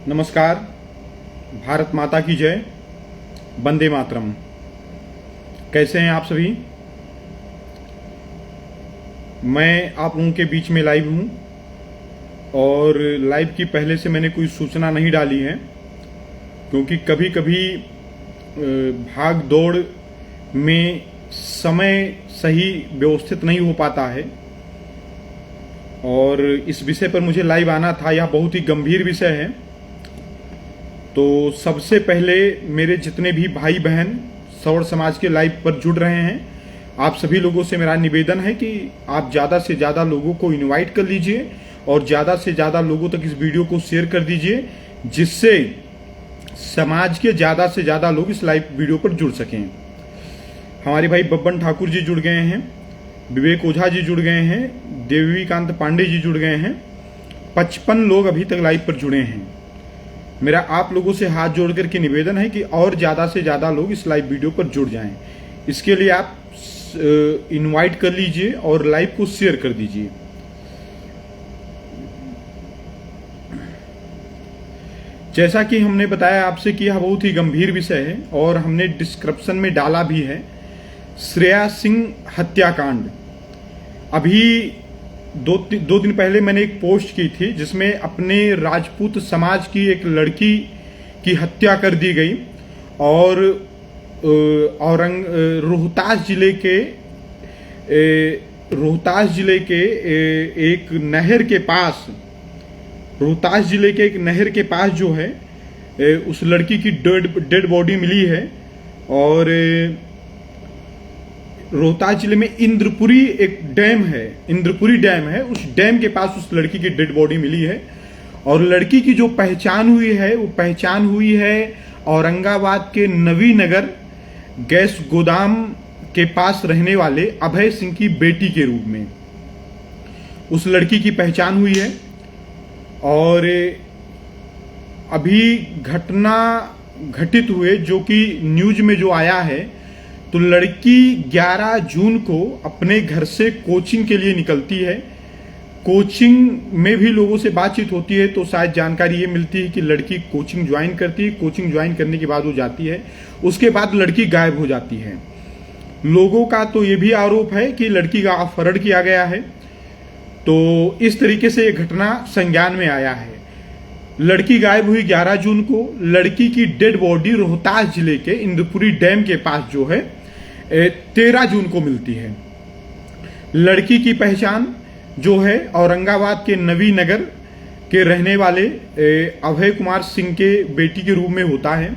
नमस्कार। भारत माता की जय। वंदे मातरम। कैसे हैं आप सभी? मैं आप लोगों के बीच में लाइव हूं और लाइव की पहले से मैंने कोई सूचना नहीं डाली है, क्योंकि कभी कभी भाग दौड़ में समय सही व्यवस्थित नहीं हो पाता है और इस विषय पर मुझे लाइव आना था। यह बहुत ही गंभीर विषय है। तो सबसे पहले मेरे जितने भी भाई बहन सौर समाज के लाइव पर जुड़ रहे हैं, आप सभी लोगों से मेरा निवेदन है कि आप ज़्यादा से ज़्यादा लोगों को इनवाइट कर लीजिए और ज़्यादा से ज़्यादा लोगों तक इस वीडियो को शेयर कर दीजिए, जिससे समाज के ज़्यादा से ज़्यादा लोग इस लाइव वीडियो पर जुड़ सकें। हमारे भाई बब्बन ठाकुर जी जुड़ गए हैं, विवेक ओझा जी जुड़ गए हैं, देवीकांत पांडे जी जुड़ गए हैं। 55 लोग अभी तक लाइव पर जुड़े हैं। मेरा आप लोगों से हाथ जोड़ करके निवेदन है कि और ज़्यादा से ज़्यादा लोग इस लाइव वीडियो पर जुड़ जाएं। इसके लिए आप इनवाइट कर लीजिए और लाइव को शेयर कर दीजिए। जैसा कि हमने बताया आपसे कि यह बहुत ही गंभीर विषय है और हमने डिस्क्रिप्शन में डाला भी है। श्रेया सिंह हत्याकांड। अभी दो दिन पहले मैंने एक पोस्ट की थी जिसमें अपने राजपूत समाज की एक लड़की की हत्या कर दी गई और रोहतास जिले के एक नहर के पास जो है उस लड़की की डेड बॉडी मिली है। और रोहतास जिले में इंद्रपुरी डैम है, उस डैम के पास उस लड़की की डेड बॉडी मिली है। और लड़की की जो पहचान हुई है औरंगाबाद के नवीनगर गैस गोदाम के पास रहने वाले अभय सिंह की बेटी के रूप में उस लड़की की पहचान हुई है। और अभी घटना घटित हुए जो कि न्यूज में जो आया है, तो लड़की 11 जून को अपने घर से कोचिंग के लिए निकलती है। कोचिंग में भी लोगों से बातचीत होती है तो शायद जानकारी ये मिलती है कि लड़की कोचिंग ज्वाइन करती है। कोचिंग ज्वाइन करने के बाद वो जाती है, उसके बाद लड़की गायब हो जाती है। लोगों का तो ये भी आरोप है कि लड़की का अपहरण किया गया है। तो इस तरीके से ये घटना संज्ञान में आया है। लड़की गायब हुई 11 जून को। लड़की की डेड बॉडी रोहतास जिले के इंद्रपुरी डैम के पास जो है 13 जून को मिलती है। लड़की की पहचान जो है औरंगाबाद के नवीनगर के रहने वाले अभय कुमार सिंह के बेटी के रूप में होता है।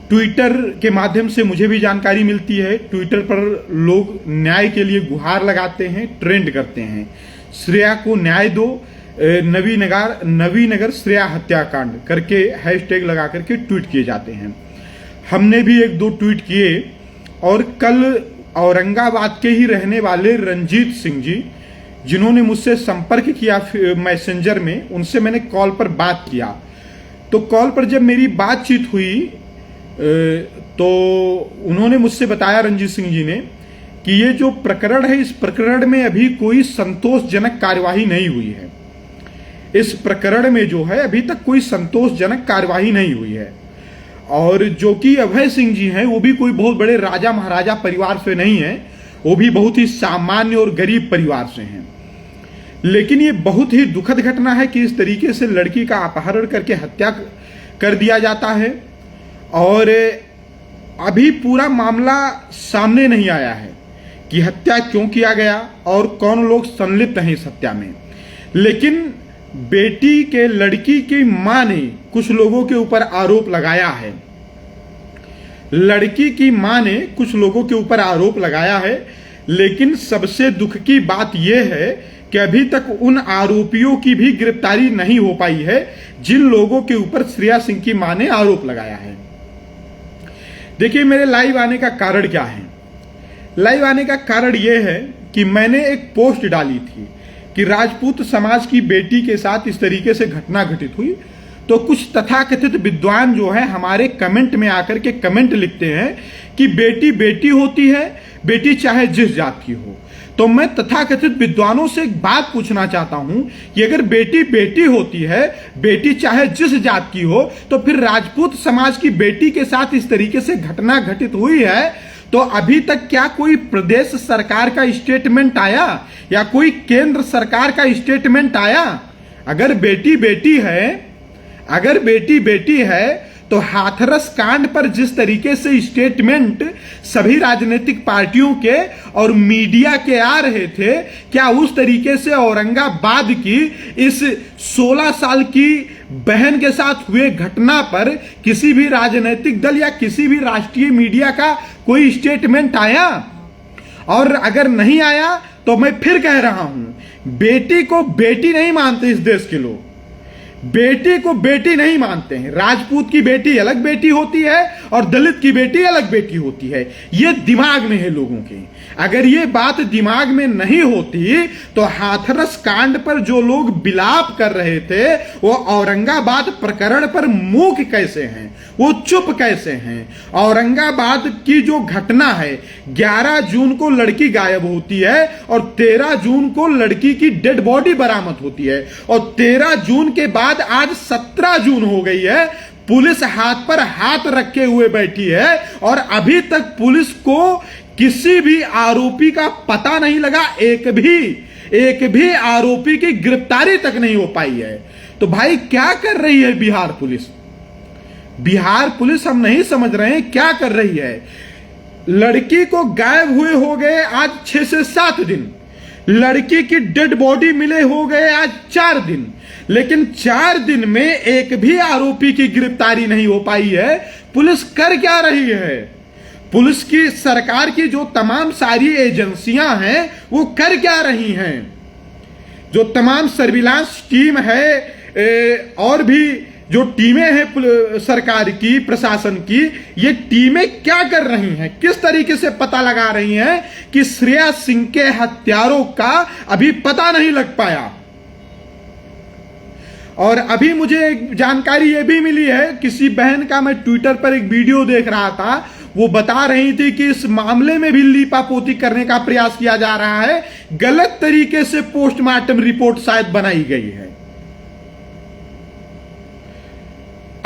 ट्विटर के माध्यम से मुझे भी जानकारी मिलती है। ट्विटर पर लोग न्याय के लिए गुहार लगाते हैं, ट्रेंड करते हैं। श्रेया को न्याय दो, नवीनगर श्रेया हत्याकांड करके हैशटैग लगा करके ट्वीट किए जाते हैं। हमने भी 1-2 ट्वीट किए। और कल औरंगाबाद के ही रहने वाले रंजीत सिंह जी, जिन्होंने मुझसे संपर्क किया मैसेंजर में, उनसे मैंने कॉल पर बात किया। तो कॉल पर जब मेरी बातचीत हुई तो उन्होंने मुझसे बताया, रंजीत सिंह जी ने, कि ये जो प्रकरण है, इस प्रकरण में अभी कोई संतोषजनक कार्यवाही नहीं हुई है। इस प्रकरण में जो है अभी तक कोई संतोषजनक कार्यवाही नहीं हुई है। और जो कि अभय सिंह जी हैं, वो भी कोई बहुत बड़े राजा महाराजा परिवार से नहीं है, वो भी बहुत ही सामान्य और गरीब परिवार से हैं। लेकिन ये बहुत ही दुखद घटना है कि इस तरीके से लड़की का अपहरण करके हत्या कर दिया जाता है। और अभी पूरा मामला सामने नहीं आया है कि हत्या क्यों किया गया और कौन लोग संलिप्त हैं इस हत्या में। लेकिन बेटी के लड़की की मां ने कुछ लोगों के ऊपर आरोप लगाया है। लड़की की मां ने कुछ लोगों के ऊपर आरोप लगाया है। लेकिन सबसे दुख की बात यह है कि अभी तक उन आरोपियों की भी गिरफ्तारी नहीं हो पाई है जिन लोगों के ऊपर श्रेया सिंह की मां ने आरोप लगाया है। देखिए, मेरे लाइव आने का कारण क्या है। लाइव आने का कारण यह है कि मैंने एक पोस्ट डाली थी कि राजपूत समाज की बेटी के साथ इस तरीके से घटना घटित हुई। तो कुछ तथाकथित विद्वान जो है हमारे कमेंट में आकर के कमेंट लिखते हैं कि बेटी बेटी होती है, बेटी चाहे जिस जात की हो। तो मैं तथाकथित विद्वानों से एक बात पूछना चाहता हूं कि अगर बेटी बेटी होती है, बेटी चाहे जिस जात की हो, तो फिर राजपूत समाज की बेटी के साथ इस तरीके से घटना घटित हुई है, तो अभी तक क्या कोई प्रदेश सरकार का स्टेटमेंट आया या कोई केंद्र सरकार का स्टेटमेंट आया? अगर बेटी बेटी है, अगर बेटी बेटी है, तो हाथरस कांड पर जिस तरीके से स्टेटमेंट सभी राजनीतिक पार्टियों के और मीडिया के आ रहे थे, क्या उस तरीके से औरंगाबाद की इस 16 साल की बहन के साथ हुए घटना पर किसी भी राजनीतिक दल या किसी भी राष्ट्रीय मीडिया का कोई स्टेटमेंट आया? और अगर नहीं आया तो मैं फिर कह रहा हूं, बेटी को बेटी नहीं मानते इस देश के लोग, बेटी को बेटी नहीं मानते हैं। राजपूत की बेटी अलग बेटी होती है और दलित की बेटी अलग बेटी होती है। ये दिमाग में है लोगों के। अगर ये बात दिमाग में नहीं होती तो हाथरस कांड पर जो लोग विलाप कर रहे थे वो औरंगाबाद प्रकरण पर मूक कैसे हैं, वो चुप कैसे हैं? औरंगाबाद की जो घटना है, 11 जून को लड़की गायब होती है और 13 जून को लड़की की डेड बॉडी बरामद होती है और 13 जून के बाद आज 17 जून हो गई है, पुलिस हाथ पर हाथ रखे हुए बैठी है और अभी तक पुलिस को किसी भी आरोपी का पता नहीं लगा, एक भी आरोपी की गिरफ्तारी तक नहीं हो पाई है। तो भाई क्या कर रही है बिहार पुलिस? बिहार पुलिस हम नहीं समझ रहे हैं क्या कर रही है। लड़की को गायब हुए हो गए आज 6 से 7 दिन, लड़की की डेड बॉडी मिले हो गए आज 4 दिन, लेकिन 4 दिन में एक भी आरोपी की गिरफ्तारी नहीं हो पाई है। पुलिस कर क्या रही है? पुलिस की, सरकार की जो तमाम सारी एजेंसियां हैं वो कर क्या रही हैं? जो तमाम सर्विलांस टीम है और भी जो टीमें हैं सरकार की, प्रशासन की, ये टीमें क्या कर रही हैं? किस तरीके से पता लगा रही हैं कि श्रेया सिंह के हत्यारों का अभी पता नहीं लग पाया? और अभी मुझे एक जानकारी ये भी मिली है, किसी बहन का मैं ट्विटर पर एक वीडियो देख रहा था, वो बता रही थी कि इस मामले में भी लीपापोती करने का प्रयास किया जा रहा है, गलत तरीके से पोस्टमार्टम रिपोर्ट शायद बनाई गई है।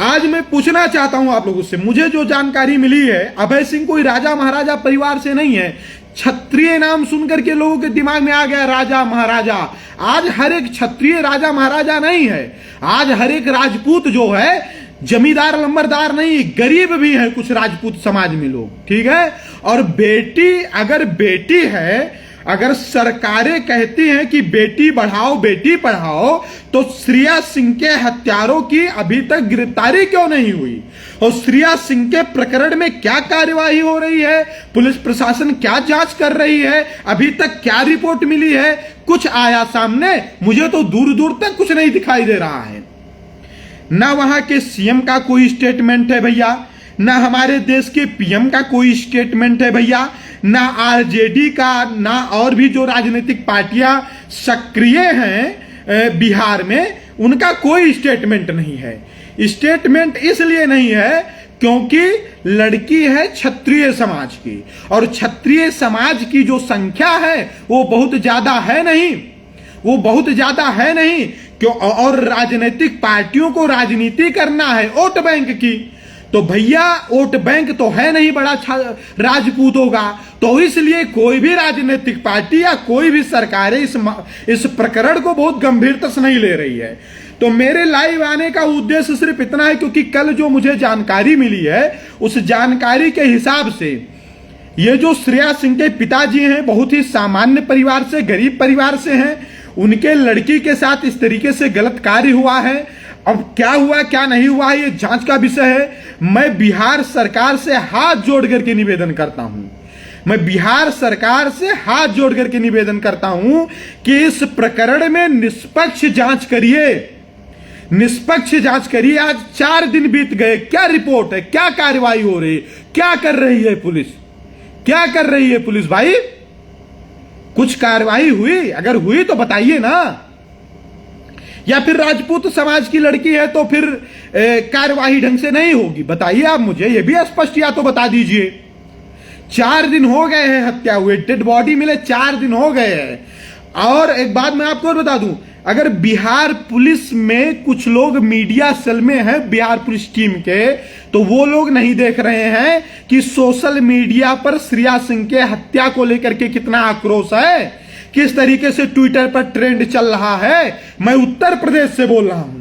आज मैं पूछना चाहता हूं आप लोगों से, मुझे जो जानकारी मिली है, अभय सिंह कोई राजा महाराजा परिवार से नहीं है। क्षत्रिय नाम सुनकर के लोगों के दिमाग में आ गया राजा महाराजा। आज हर एक क्षत्रिय राजा महाराजा नहीं है। आज हर एक राजपूत जो है जमींदार लंबरदार नहीं, गरीब भी है कुछ राजपूत समाज में लोग, ठीक है। और बेटी अगर बेटी है, अगर सरकारें कहती हैं कि बेटी बढ़ाओ बेटी पढ़ाओ, तो श्रेया सिंह के हत्यारों की अभी तक गिरफ्तारी क्यों नहीं हुई? और श्रेया सिंह के प्रकरण में क्या कार्यवाही हो रही है? पुलिस प्रशासन क्या जांच कर रही है? अभी तक क्या रिपोर्ट मिली है? कुछ आया सामने? मुझे तो दूर दूर तक कुछ नहीं दिखाई दे रहा है। ना वहां के सीएम का कोई स्टेटमेंट है भैया, ना हमारे देश के पीएम का कोई स्टेटमेंट है भैया, ना आरजेडी का, ना और भी जो राजनीतिक पार्टियां सक्रिय हैं बिहार में, उनका कोई स्टेटमेंट नहीं है। स्टेटमेंट इसलिए नहीं है क्योंकि लड़की है क्षत्रिय समाज की, और क्षत्रिय समाज की जो संख्या है वो बहुत ज्यादा है नहीं, वो बहुत ज्यादा है नहीं क्यों। और राजनीतिक पार्टियों को राजनीति करना है वोट बैंक की, तो भैया वोट बैंक तो है नहीं बड़ा राजपूत होगा, तो इसलिए कोई भी राजनीतिक पार्टी या कोई भी सरकार इस प्रकरण को बहुत गंभीरता से नहीं ले रही है। तो मेरे लाइव आने का उद्देश्य सिर्फ इतना है क्योंकि कल जो मुझे जानकारी मिली है, उस जानकारी के हिसाब से ये जो श्रेया सिंह के पिताजी हैं, बहुत ही सामान्य परिवार से, गरीब परिवार से हैं, उनके लड़की के साथ इस तरीके से गलत कार्य हुआ है। अब क्या हुआ क्या नहीं हुआ ये जांच का विषय है। मैं बिहार सरकार से हाथ जोड़ करके निवेदन करता हूं, मैं बिहार सरकार से हाथ जोड़ करके निवेदन करता हूं कि इस प्रकरण में निष्पक्ष जांच करिए, निष्पक्ष जांच करिए। आज 4 दिन बीत गए, क्या रिपोर्ट है, क्या कार्रवाई हो रही है, क्या कर रही है पुलिस, क्या कर रही है पुलिस? भाई कुछ कार्रवाई हुई? अगर हुई तो बताइए ना। या फिर राजपूत समाज की लड़की है तो फिर कार्यवाही ढंग से नहीं होगी? बताइए आप मुझे, ये भी स्पष्ट या तो बता दीजिए। 4 दिन हो गए हैं हत्या हुए, डेड बॉडी मिले 4 दिन हो गए हैं। और एक बात मैं आपको और बता दूं, अगर बिहार पुलिस में कुछ लोग मीडिया सेल में हैं बिहार पुलिस टीम के, तो वो लोग नहीं देख रहे हैं कि सोशल मीडिया पर श्रेया सिंह के हत्या को लेकर के कितना आक्रोश है, किस तरीके से ट्विटर पर ट्रेंड चल रहा है। मैं उत्तर प्रदेश से बोल रहा हूं,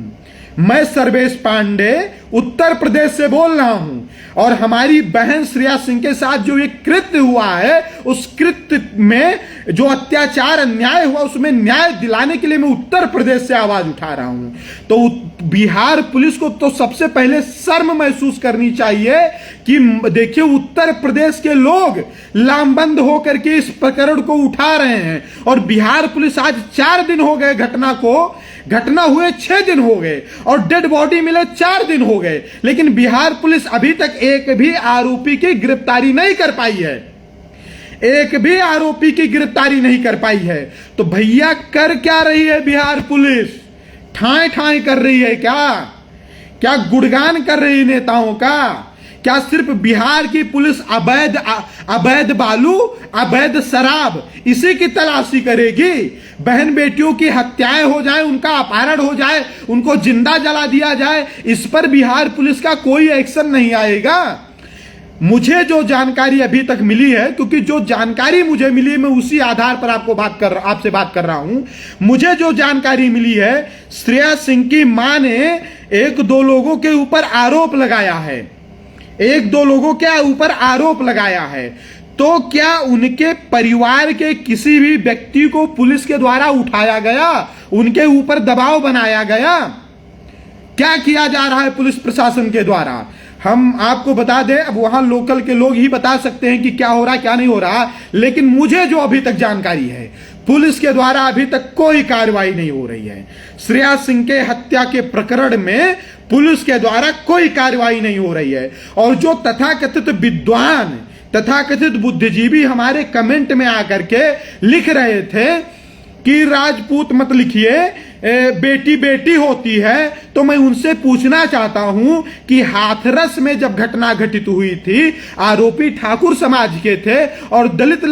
मैं सर्वेश पांडे उत्तर प्रदेश से बोल रहा हूं, और हमारी बहन श्रेया सिंह के साथ जो ये कृत्य हुआ है, उस कृत्य में जो अत्याचार अन्याय हुआ, उसमें न्याय दिलाने के लिए मैं उत्तर प्रदेश से आवाज उठा रहा हूं। तो बिहार पुलिस को तो सबसे पहले शर्म महसूस करनी चाहिए कि देखिए उत्तर प्रदेश के लोग लामबंद होकर के इस प्रकरण को उठा रहे हैं, और बिहार पुलिस आज 4 दिन हो गए घटना हुए 6 दिन हो गए, और डेड बॉडी मिले 4 दिन हो गए, लेकिन बिहार पुलिस अभी तक एक भी आरोपी की गिरफ्तारी नहीं कर पाई है, एक भी आरोपी की गिरफ्तारी नहीं कर पाई है। तो भैया कर क्या रही है बिहार पुलिस? ठाए ठाए कर रही है क्या गुणगान कर रही नेताओं का? क्या सिर्फ बिहार की पुलिस अवैध बालू, अवैध शराब इसी की तलाशी करेगी? बहन बेटियों की हत्याएं हो जाए, उनका अपहरण हो जाए, उनको जिंदा जला दिया जाए, इस पर बिहार पुलिस का कोई एक्शन नहीं आएगा? मुझे जो जानकारी अभी तक मिली है, क्योंकि जो जानकारी मुझे मिली है मैं उसी आधार पर आपसे बात कर रहा हूं। मुझे जो जानकारी मिली है, श्रेया सिंह की मां ने 1-2 लोगों के ऊपर आरोप लगाया है, 1-2 लोगों के ऊपर आरोप लगाया है। तो क्या उनके परिवार के किसी भी व्यक्ति को पुलिस के द्वारा उठाया गया, उनके ऊपर दबाव बनाया गया? क्या किया जा रहा है पुलिस प्रशासन के द्वारा? हम आपको बता दें, अब वहां लोकल के लोग ही बता सकते हैं कि क्या हो रहा क्या नहीं हो रहा, लेकिन मुझे जो अभी तक जानकारी है, पुलिस के द्वारा अभी तक कोई कार्रवाई नहीं हो रही है। श्रेया सिंह के हत्या के प्रकरण में पुलिस के द्वारा कोई कार्रवाई नहीं हो रही है। और जो तथाकथित विद्वान, तथाकथित बुद्धिजीवी हमारे कमेंट में आकर के लिख रहे थे कि राजपूत मत लिखिए, बेटी बेटी होती है, तो मैं उनसे पूछना चाहता हूं कि हाथरस में जब घटना घटित हुई थी, आरोपी ठाकुर समाज के थे और दलित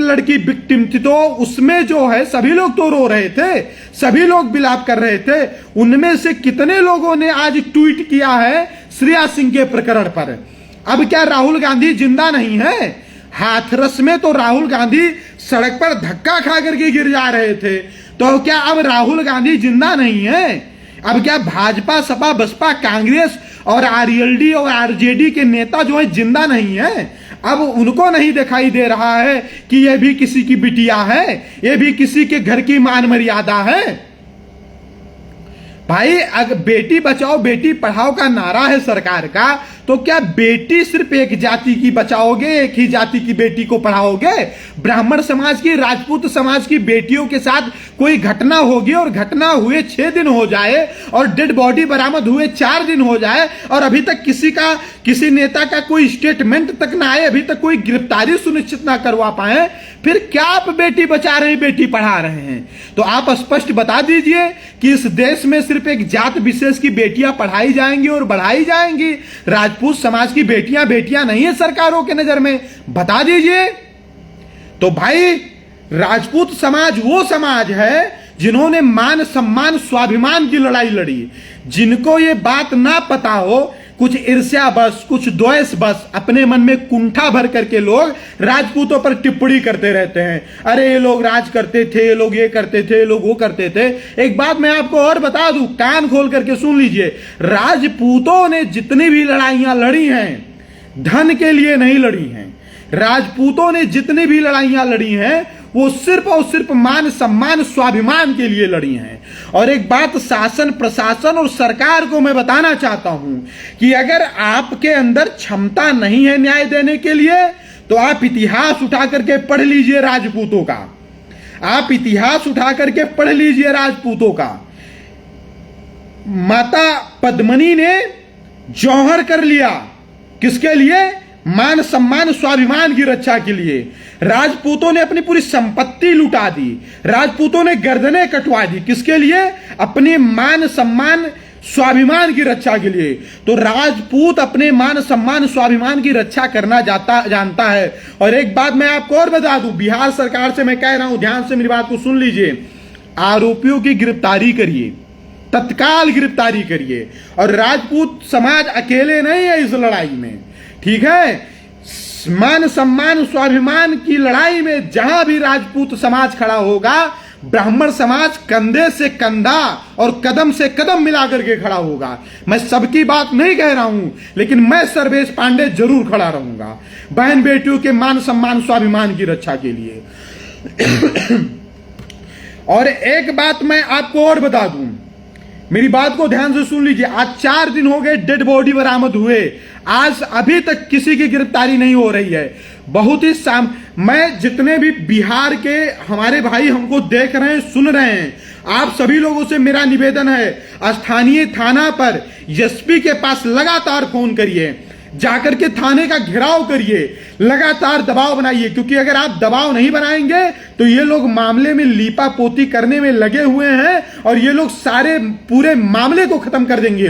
लड़की विक्टिम थी, तो उसमें जो है सभी लोग तो रो रहे थे, सभी लोग विलाप कर रहे थे। उनमें से कितने लोगों ने आज ट्वीट किया है श्रेया सिंह के प्रकरण पर? अब क्या राहुल गांधी जिंदा नहीं है? हाथरस में तो राहुल गांधी सड़क पर धक्का खा करके गिर जा रहे थे, तो क्या अब राहुल गांधी जिंदा नहीं है? अब क्या भाजपा, सपा, बसपा, कांग्रेस और आरएलडी और आरजेडी के नेता जो है जिंदा नहीं है? अब उनको नहीं दिखाई दे रहा है कि यह भी किसी की बिटिया है, यह भी किसी के घर की मान मर्यादा है? भाई, अगर बेटी बचाओ बेटी पढ़ाओ का नारा है सरकार का, तो क्या बेटी सिर्फ एक जाति की बचाओगे, एक ही जाति की बेटी को पढ़ाओगे? ब्राह्मण समाज की, राजपूत समाज की बेटियों के साथ कोई घटना होगी और घटना हुए 6 दिन हो जाए और डेड बॉडी बरामद हुए 4 दिन हो जाए और अभी तक किसी नेता का कोई स्टेटमेंट तक ना आए, अभी तक कोई गिरफ्तारी सुनिश्चित ना करवा पाए, फिर क्या आप बेटी बचा रहे हैं, बेटी पढ़ा रहे हैं? तो आप स्पष्ट बता दीजिए कि इस देश में सिर्फ एक जात विशेष की बेटियां पढ़ाई जाएंगी और बढ़ाई जाएंगी, राजपूत समाज की बेटियां नहीं है सरकारों के नजर में? बता दीजिए। तो भाई, राजपूत समाज वो समाज है जिन्होंने मान सम्मान स्वाभिमान की लड़ाई लड़ी। जिनको ये बात ना पता हो, कुछ ईर्ष्या बस, कुछ द्वेष बस, अपने मन में कुंठा भर करके लोग राजपूतों पर टिप्पणी करते रहते हैं। अरे ये लोग राज करते थे, ये लोग ये करते थे, ये लोग वो करते थे। एक बात मैं आपको और बता दूं, कान खोल करके सुन लीजिए, राजपूतों ने जितनी भी लड़ाइयां लड़ी हैं, धन के लिए नहीं लड़ी हैं। राजपूतों ने जितनी भी लड़ाइयां लड़ी हैं, वो सिर्फ और सिर्फ मान सम्मान स्वाभिमान के लिए लड़ी हैं। और एक बात शासन, प्रशासन और सरकार को मैं बताना चाहता हूं कि अगर आपके अंदर क्षमता नहीं है न्याय देने के लिए, तो आप इतिहास उठा करके पढ़ लीजिए राजपूतों का, आप इतिहास उठा करके पढ़ लीजिए राजपूतों का। माता पद्मनी ने जौहर कर लिया, किसके लिए? मान सम्मान स्वाभिमान की रक्षा के लिए। राजपूतों ने अपनी पूरी संपत्ति लुटा दी, राजपूतों ने गर्दनें कटवा दी, किसके लिए? अपने मान सम्मान स्वाभिमान की रक्षा के लिए। तो राजपूत अपने मान सम्मान स्वाभिमान की रक्षा करना जानता है। और एक बात मैं आपको और बता दूं, बिहार सरकार से मैं कह रहा हूं, ध्यान से मेरी बात को सुन लीजिए, आरोपियों की गिरफ्तारी करिए, तत्काल गिरफ्तारी करिए। और राजपूत समाज अकेले नहीं है इस लड़ाई में, ठीक है। मान सम्मान स्वाभिमान की लड़ाई में जहां भी राजपूत समाज खड़ा होगा, ब्राह्मण समाज कंधे से कंधा और कदम से कदम मिलाकर के खड़ा होगा। मैं सबकी बात नहीं कह रहा हूं, लेकिन मैं सर्वेश पांडे जरूर खड़ा रहूंगा बहन बेटियों के मान सम्मान स्वाभिमान की रक्षा के लिए। और एक बात मैं आपको और बता दूं, मेरी बात को ध्यान से सुन लीजिए। आज 4 दिन हो गए डेड बॉडी बरामद हुए, आज अभी तक किसी की गिरफ्तारी नहीं हो रही है। बहुत ही मैं जितने भी बिहार के हमारे भाई हमको देख रहे हैं, सुन रहे हैं, आप सभी लोगों से मेरा निवेदन है, स्थानीय थाना पर एसपी के पास लगातार फोन करिए, जाकर के थाने का घेराव करिए, लगातार दबाव बनाइए। क्योंकि अगर आप दबाव नहीं बनाएंगे तो ये लोग मामले में लीपापोती करने में लगे हुए हैं और ये लोग सारे पूरे मामले को खत्म कर देंगे।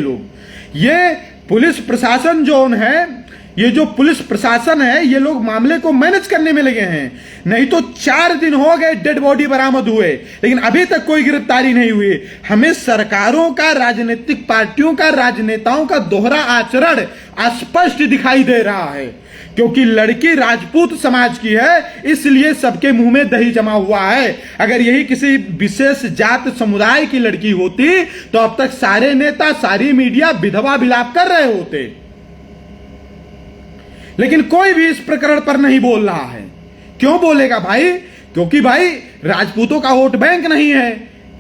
ये पुलिस प्रशासन जो है, ये जो पुलिस प्रशासन है, ये लोग मामले को मैनेज करने में लगे हैं। नहीं तो 4 दिन हो गए डेड बॉडी बरामद हुए, लेकिन अभी तक कोई गिरफ्तारी नहीं हुई। हमें सरकारों का, राजनीतिक पार्टियों का, राजनेताओं का दोहरा आचरण स्पष्ट दिखाई दे रहा है। क्योंकि लड़की राजपूत समाज की है, इसलिए सबके मुंह में दही जमा हुआ है। अगर यही किसी विशेष जात समुदाय की लड़की होती तो अब तक सारे नेता, सारी मीडिया विधवा विलाप कर रहे होते। लेकिन कोई भी इस प्रकरण पर नहीं बोल रहा है। क्यों बोलेगा भाई? क्योंकि भाई राजपूतों का वोट बैंक नहीं है।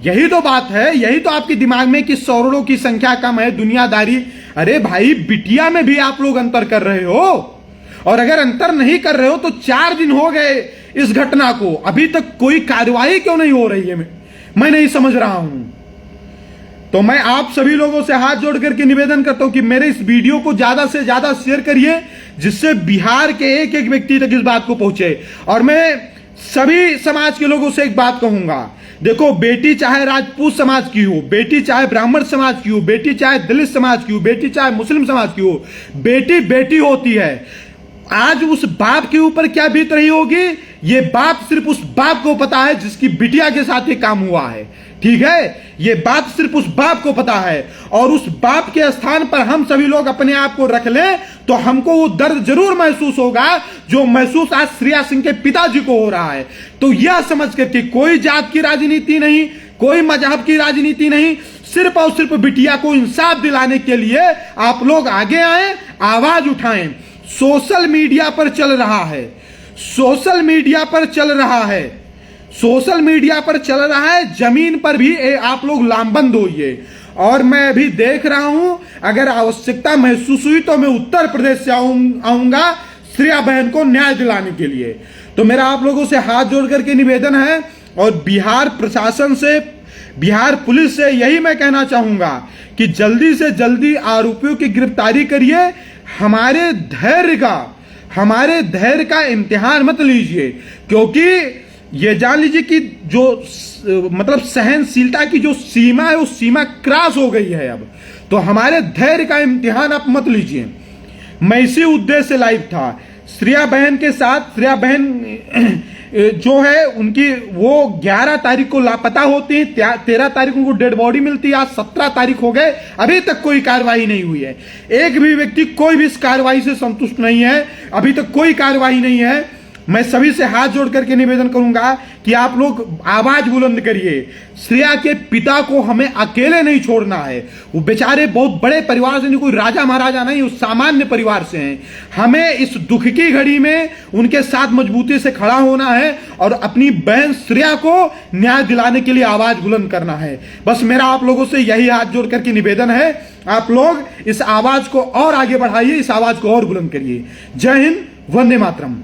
यही तो बात है, यही तो आपके दिमाग में कि करोड़ों की संख्या कम है, दुनियादारी। अरे भाई, बिटिया में भी आप लोग अंतर कर रहे हो। और अगर अंतर नहीं कर रहे हो तो 4 दिन हो गए इस घटना को, अभी तक कोई कार्रवाई क्यों नहीं हो रही है? मैं नहीं समझ रहा हूं। तो मैं आप सभी लोगों से हाथ जोड़ करके निवेदन करता हूं कि मेरे इस वीडियो को ज्यादा से ज्यादा शेयर करिए, जिससे बिहार के एक एक व्यक्ति तक इस बात को पहुंचे। और मैं सभी समाज के लोगों से एक बात कहूंगा, देखो, बेटी चाहे राजपूत समाज की हो, बेटी चाहे ब्राह्मण समाज की हो, बेटी चाहे दलित समाज की हो, बेटी चाहे मुस्लिम समाज की हो, बेटी बेटी होती है। आज उस बाप के ऊपर क्या बीत रही होगी, ये बाप सिर्फ उस बाप को पता है जिसकी बिटिया के साथ ये काम हुआ है, ठीक है। ये बात सिर्फ उस बाप को पता है। और उस बाप के स्थान पर हम सभी लोग अपने आप को रख लें तो हमको वो दर्द जरूर महसूस होगा जो महसूस आज श्रेया सिंह के पिताजी को हो रहा है। तो यह समझ करके कोई जात की राजनीति नहीं, कोई मजहब की राजनीति नहीं, सिर्फ और सिर्फ बिटिया को इंसाफ दिलाने के लिए आप लोग आगे आए, आवाज उठाएं। सोशल मीडिया पर चल रहा है, सोशल मीडिया पर चल रहा है, सोशल मीडिया पर चल रहा है, जमीन पर भी आप लोग लामबंद होइए। और मैं अभी देख रहा हूं, अगर आवश्यकता महसूस हुई तो मैं उत्तर प्रदेश से आऊंगा श्रेया बहन को न्याय दिलाने के लिए। तो मेरा आप लोगों से हाथ जोड़ करके निवेदन है, और बिहार प्रशासन से, बिहार पुलिस से यही मैं कहना चाहूंगा कि जल्दी से जल्दी आरोपियों की गिरफ्तारी करिए। हमारे धैर्य का इम्तिहान मत लीजिए, क्योंकि ये जान लीजिए कि जो मतलब सहनशीलता की जो सीमा है, वो सीमा क्रॉस हो गई है अब। तो हमारे धैर्य का इम्तिहान आप मत लीजिए। मैं इसी उद्देश्य से लाइव था श्रेया बहन के साथ। श्रेया बहन जो है उनकी वो 11 तारीख को लापता होती है, 13 तारीख उनको डेड बॉडी मिलती है, आज 17 तारीख हो गए, अभी तक कोई कार्रवाई नहीं हुई है। एक भी व्यक्ति कोई भी इस कार्रवाई से संतुष्ट नहीं है, अभी तक कोई कार्रवाई नहीं है। मैं सभी से हाथ जोड़ करके निवेदन करूंगा कि आप लोग आवाज बुलंद करिए। श्रेया के पिता को हमें अकेले नहीं छोड़ना है। वो बेचारे बहुत बड़े परिवार से नहीं, कोई राजा महाराजा नहीं, वो सामान्य परिवार से हैं। हमें इस दुख की घड़ी में उनके साथ मजबूती से खड़ा होना है और अपनी बहन श्रेया को न्याय दिलाने के लिए आवाज बुलंद करना है। बस मेरा आप लोगों से यही हाथ जोड़ करके निवेदन है, आप लोग इस आवाज को और आगे बढ़ाइए, इस आवाज को और बुलंद करिए। जय हिंद, वंदे मातरम।